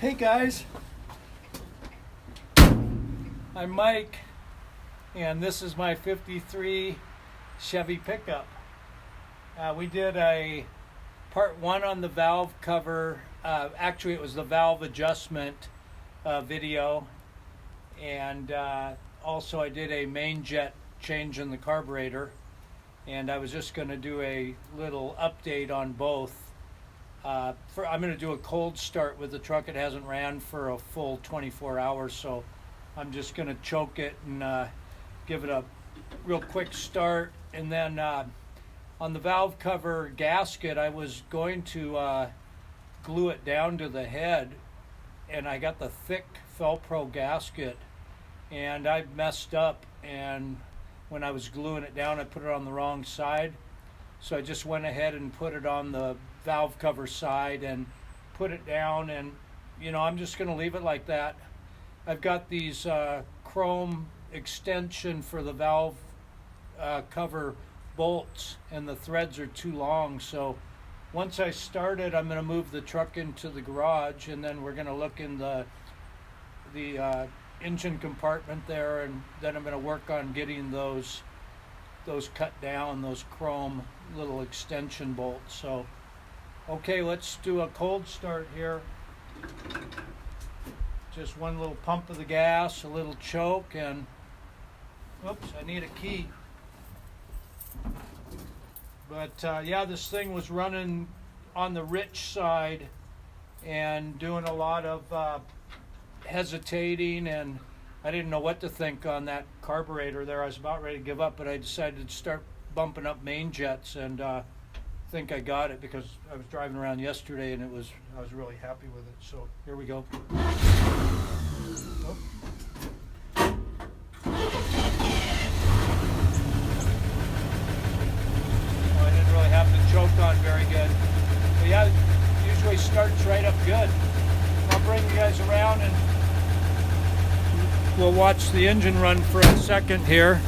Hey guys, I'm Mike, and this is my 53 Chevy pickup. We did a part one on the valve cover. Actually, it was the valve adjustment video, and also I did a main jet change in the carburetor, and I was just going to do a little update on both. I'm going to do a cold start with the truck. It hasn't ran for a full 24 hours, so I'm just going to choke it and give it a real quick start. And then on the valve cover gasket, I was going to glue it down to the head, and I got the thick Velcro gasket, and I messed up, and when I was gluing it down, I put it on the wrong side. So I just went ahead and put it on the valve cover side and put it down, and I'm just going to leave it like that. I've got these chrome extension for the valve cover bolts, and the threads are too long, so once I start it, I'm going to move the truck into the garage, and then we're going to look in the engine compartment there, and then I'm going to work on getting those cut down, those chrome little extension bolts. So okay, let's do a cold start here. Just one little pump of the gas, a little choke, and oops, I need a key. But yeah, this thing was running on the rich side and doing a lot of hesitating, and I didn't know what to think on that carburetor there. I was about ready to give up, but I decided to start bumping up main jets, and I think I got it because I was driving around yesterday, and I was really happy with it. So here we go. Oh. Well, I didn't really have the choke on very good. But yeah, it usually starts right up good. I'll bring you guys around and we'll watch the engine run for a second here.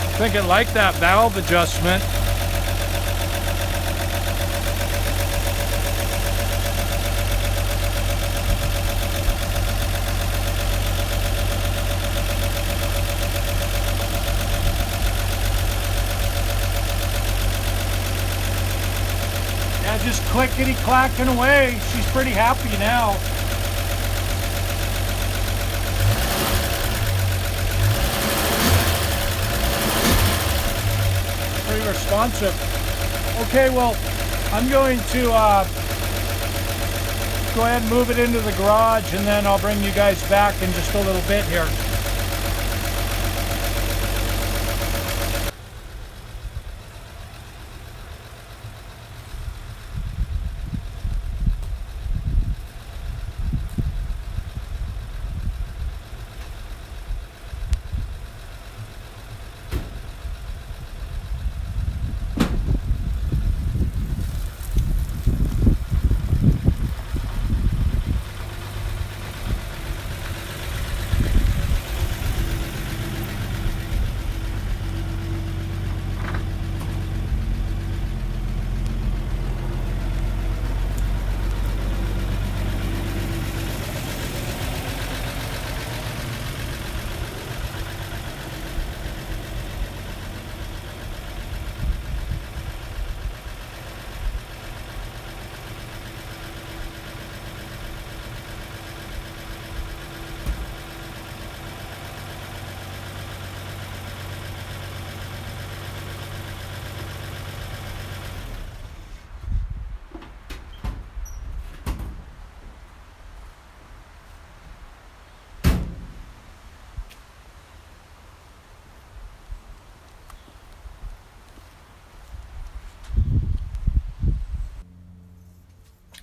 I think I like that valve adjustment. Yeah, just clickety clacking away. She's pretty happy now. Pretty responsive. Okay, well, I'm going to go ahead and move it into the garage, and then I'll bring you guys back in just a little bit here.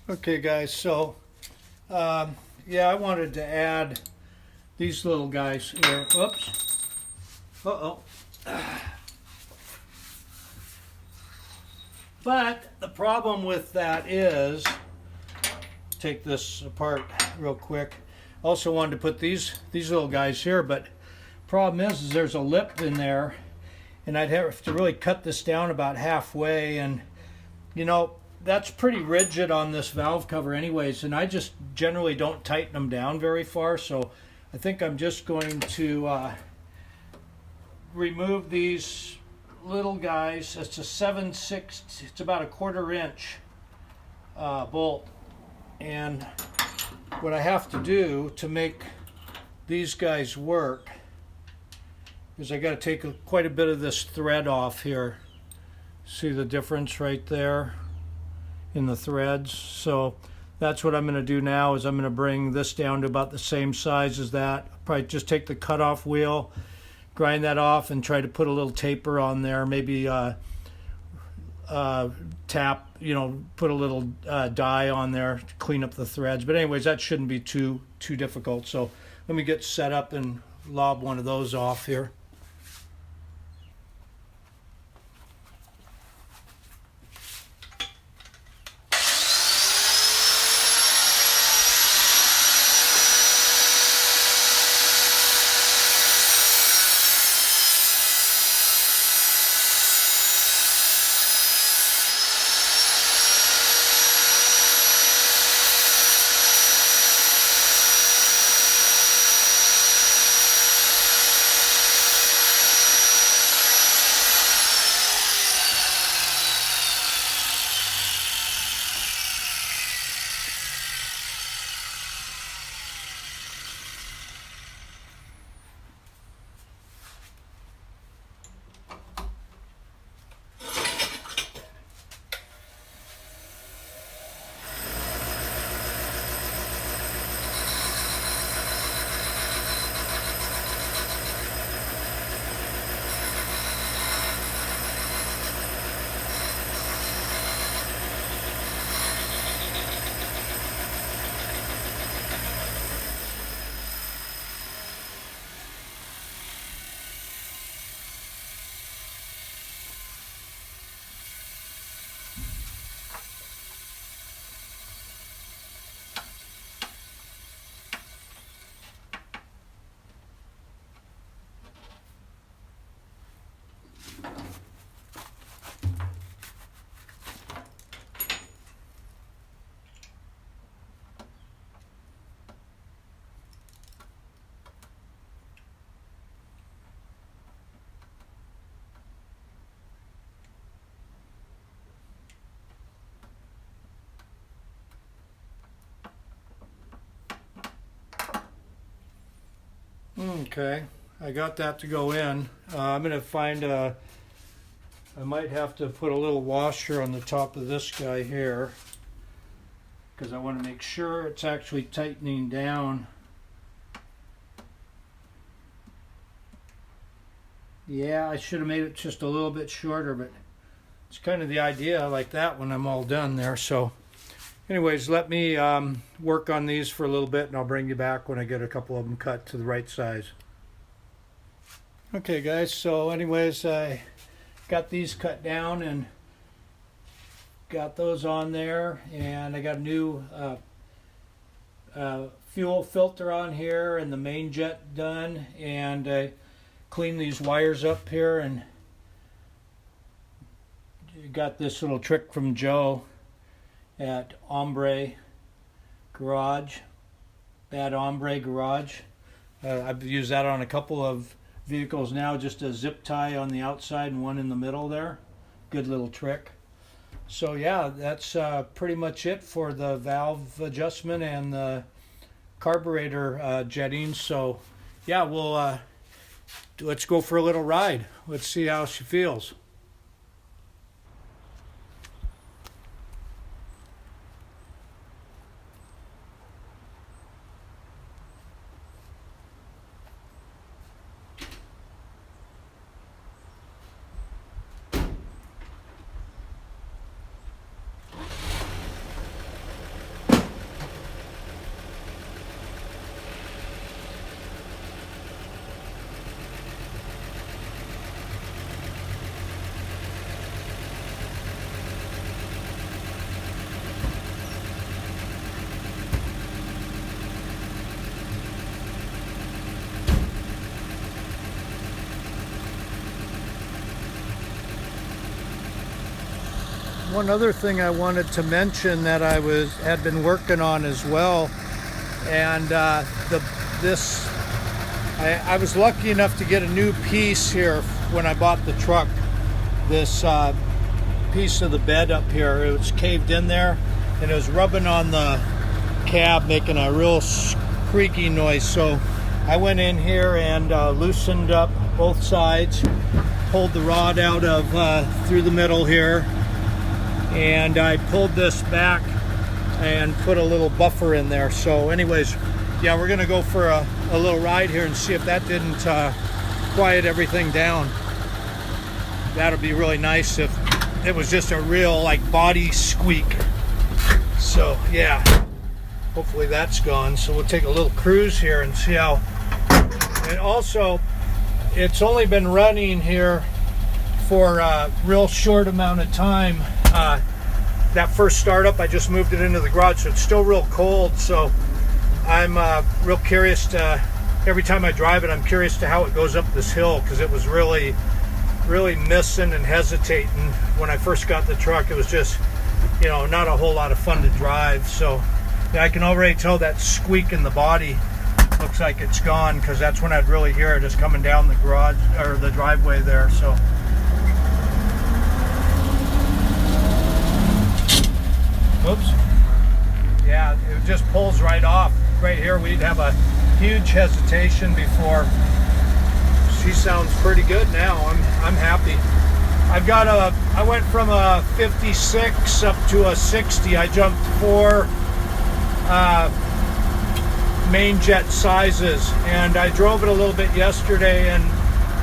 Okay guys, so yeah, I wanted to add these little guys here. Oops. Uh-oh. But the problem with that is, take this apart real quick. Also wanted to put these little guys here, but Problem is there's a lip in there, and I'd have to really cut this down about halfway, and you know, that's pretty rigid on this valve cover anyways, and I just generally don't tighten them down very far, so I think I'm just going to remove these little guys. It's a 7/6, it's about a 1/4 inch bolt, and what I have to do to make these guys work is I got to take quite a bit of this thread off here. See the difference right there in the threads? So that's what I'm going to do now, is I'm going to bring this down to about the same size as that. Probably just take the cutoff wheel, grind that off, and try to put a little taper on there. Maybe tap, you know, put a little dye on there to clean up the threads. But anyways, that shouldn't be too difficult. So let me get set up and lob one of those off here. Okay, I got that to go in. I'm going to find I might have to put a little washer on the top of this guy here, because I want to make sure it's actually tightening down. Yeah, I should have made it just a little bit shorter, but it's kind of the idea like that when I'm all done there. So anyways, let me work on these for a little bit, and I'll bring you back when I get a couple of them cut to the right size. Okay guys, so anyways, I got these cut down and got those on there, and I got a new fuel filter on here and the main jet done, and I cleaned these wires up here, and got this little trick from Joe at Bad Hombre Garage. I've used that on a couple of vehicles now, just a zip tie on the outside and one in the middle there. Good little trick. So yeah, that's pretty much it for the valve adjustment and the carburetor jetting. So yeah, we'll let's go for a little ride. Let's see how she feels. one other thing I wanted to mention that I had been working on as well, and I was lucky enough to get a new piece here when I bought the truck. This piece of the bed up here, it was caved in there, and it was rubbing on the cab, making a real creaky noise. So I went in here and loosened up both sides, pulled the rod out of through the middle here, and I pulled this back and put a little buffer in there. So anyways, yeah, we're gonna go for a little ride here and see if that didn't quiet everything down. That'll be really nice if it was just a real like body squeak. So yeah, hopefully that's gone. So we'll take a little cruise here and see how. And also, it's only been running here for a real short amount of time. That first startup, I just moved it into the garage, so it's still real cold. So I'm real curious to, every time I drive it, I'm curious to how it goes up this hill, because it was really missing and hesitating when I first got the truck. It was just, you know, not a whole lot of fun to drive. So yeah, I can already tell that squeak in the body looks like it's gone, because that's when I'd really hear it, is coming down the garage or the driveway there. So whoops, yeah, it just pulls right off. Right here we'd have a huge hesitation before. She sounds pretty good now. I'm happy. I went from a 56 up to a 60. I jumped 4 main jet sizes, and I drove it a little bit yesterday and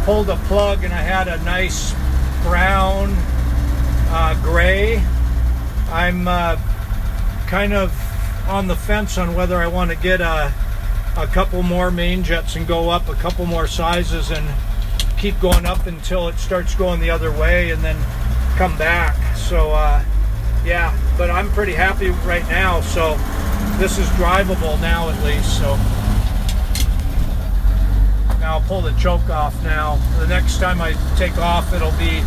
pulled a plug, and I had a nice brown gray. I'm kind of on the fence on whether I want to get a couple more main jets and go up a couple more sizes and keep going up until it starts going the other way and then come back. So yeah, but I'm pretty happy right now. So this is drivable now at least. So now I'll pull the choke off now. The next time I take off, it'll be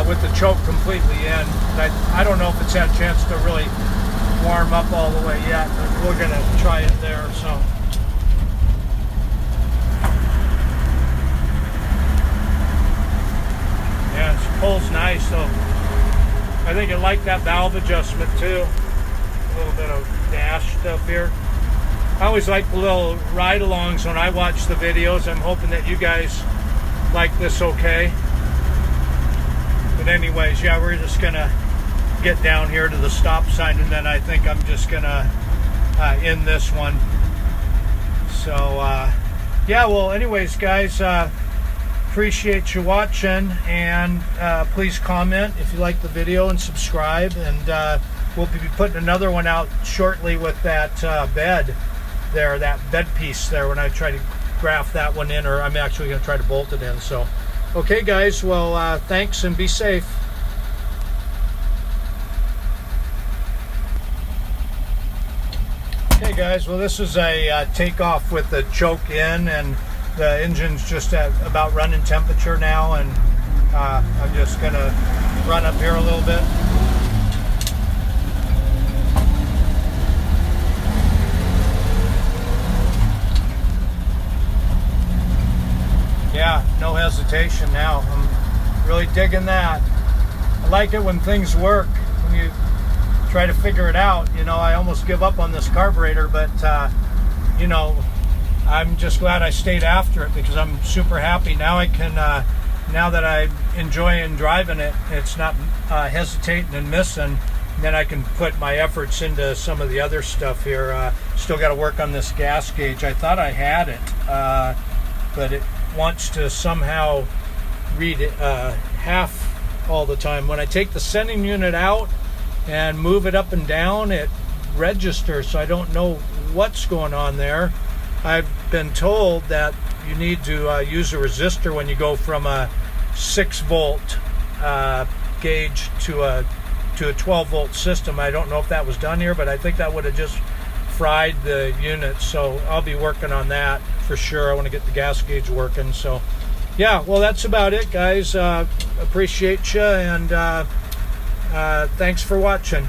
with the choke completely in. I don't know if it's had a chance to really warm up all the way yet, but we're gonna try it there. So yeah, it pulls nice. So I think it liked that valve adjustment too. A little bit of dash stuff here. I always like the little ride-alongs when I watch the videos. I'm hoping that you guys like this okay. But anyways, yeah, we're just gonna get down here to the stop sign, and then I think I'm just gonna end this one. So yeah, well anyways guys, appreciate you watching, and please comment if you like the video and subscribe, and we'll be putting another one out shortly with that bed there, that bed piece there, when I try to graft that one in, or I'm actually going to try to bolt it in. So okay guys, well thanks and be safe. Okay guys, well this is a takeoff with the choke in, and the engine's just at about running temperature now, and I'm just gonna run up here a little bit. Yeah, no hesitation now. I'm really digging that. I like it when things work, when you try to figure it out. You know, I almost give up on this carburetor, but you know, I'm just glad I stayed after it, because I'm super happy. Now I can, now that I'm enjoying driving it, it's not hesitating and missing, then I can put my efforts into some of the other stuff here. Still got to work on this gas gauge. I thought I had it, but it wants to somehow read it half all the time. When I take the sending unit out and move it up and down, it registers, so I don't know what's going on there. I've been told that you need to use a resistor when you go from a 6-volt gauge to a 12-volt system. I don't know if that was done here, but I think that would have just fried the unit. So I'll be working on that for sure. I want to get the gas gauge working. So yeah, well that's about it guys. Appreciate you, and Thanks for watching.